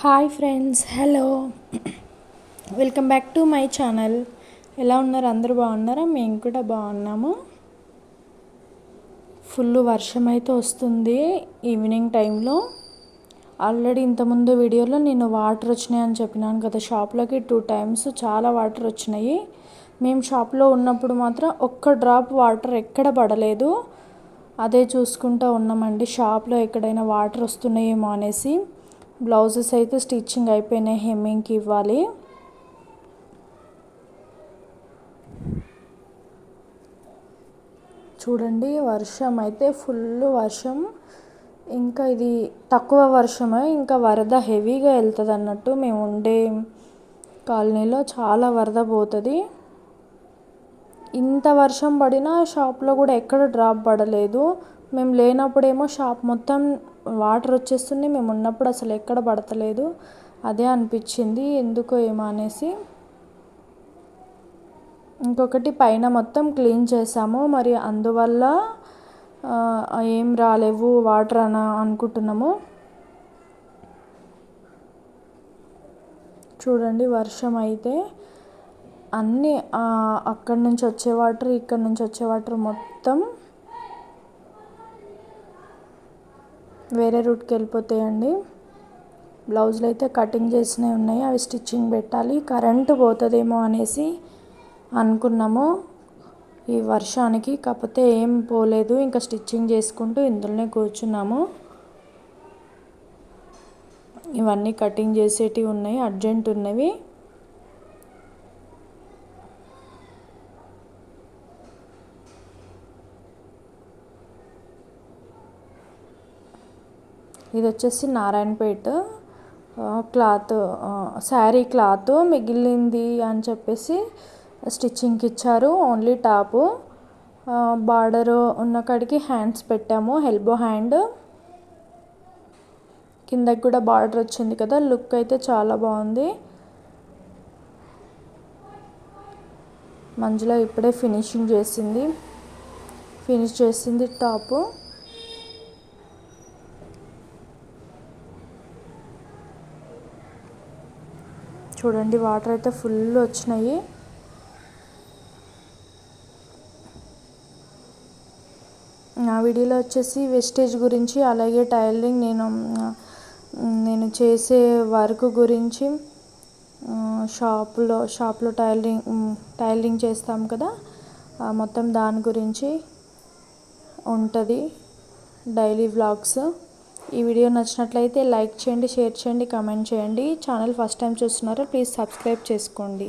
Hi friends, hello, welcome back to my channel. ఎలా ఉన్నారు? అందరూ బాగున్నారా? మేము కూడా బాగున్నాము. ఫుల్ వర్షం అయితే వస్తుంది ఈవినింగ్ టైంలో. ఆల్రెడీ ఇంతకుముందు వీడియోలో నేను వాటర్ వచ్చినాయి అని చెప్పినాను కదా, షాప్లోకి 2 times చాలా వాటర్ వచ్చినాయి. మేము షాప్లో ఉన్నప్పుడు మాత్రం ఒక్క డ్రాప్ వాటర్ ఎక్కడ పడలేదు. అదే చూసుకుంటూ ఉన్నామండి, షాప్లో ఎక్కడైనా వాటర్ వస్తున్నాయేమో అనేసి. బ్లౌజెస్ అయితే స్టిచ్చింగ్ అయిపోయినాయి, హెమ్మింగ్కి ఇవ్వాలి. చూడండి, వర్షం అయితే ఫుల్ వర్షం. ఇంకా ఇది తక్కువ వర్షమే, ఇంకా వరద హెవీగా వెళ్తుంది అన్నట్టు. మేము ఉండే కాలనీలో చాలా వరద పోతుంది. ఇంత వర్షం పడినా షాప్లో కూడా ఎక్కడ డ్రాప్ పడలేదు. మేము లేనప్పుడేమో షాప్ మొత్తం వాటర్ వచ్చేస్తున్నాయి, మేము ఉన్నప్పుడు అసలు ఎక్కడ పడతలేదు. అదే అనిపించింది, ఎందుకో ఏమో అనేసి. ఇంకొకటి, పైన మొత్తం క్లీన్ చేసాము, మరి అందువల్ల ఏం రాలేవు వాటర్ అని అనుకుంటున్నాము. చూడండి, వర్షం అయితే అన్నీ అక్కడి నుంచి వచ్చే వాటర్, ఇక్కడి నుంచి వచ్చే వాటర్ మొత్తం వేరే రూట్కి వెళ్ళిపోతాయండి. బ్లౌజులు అయితే కటింగ్ చేసినవి ఉన్నాయి, అవి స్టిచ్చింగ్ పెట్టాలి. కరెంటు పోతుందేమో అనేసి అనుకున్నాము ఈ వర్షానికి, కాకపోతే ఏం పోలేదు. ఇంకా స్టిచ్చింగ్ చేసుకుంటూ ఇందులోనే కూర్చున్నాము. ఇవన్నీ కటింగ్ చేసేటివి ఉన్నాయి, అర్జెంట్ ఉన్నవి. ఇది వచ్చేసి నారాయణపేట క్లాత్, శారీ క్లాత్ మిగిలింది అని చెప్పేసి స్టిచ్చింగ్కి ఇచ్చారు. ఓన్లీ టాపు, బార్డర్ ఉన్న కాడికి హ్యాండ్స్ పెట్టాము, ఎల్బో హ్యాండ్. కిందకి కూడా బార్డర్ వచ్చింది కదా, లుక్ అయితే చాలా బాగుంది. మంజుల ఇప్పుడే ఫినిష్ చేసింది టాపు. చూడండి, వాటర్ అయితే ఫుల్ వచ్చినాయి. నా వీడియోలో వచ్చేసి వెస్టేజ్ గురించి, అలాగే టైలరింగ్, నేను చేసే వర్క్ గురించి, షాప్లో టైలరింగ్ చేస్తాం కదా, మొత్తం దాని గురించి ఉంటుంది, డైలీ వ్లాగ్స్. ఈ వీడియో నచ్చినట్లయితే లైక్ చేయండి, షేర్ చేయండి, కామెంట్ చేయండి. ఛానల్ ఫస్ట్ టైం చూస్తున్నారో ప్లీజ్ సబ్స్క్రైబ్ చేసుకోండి.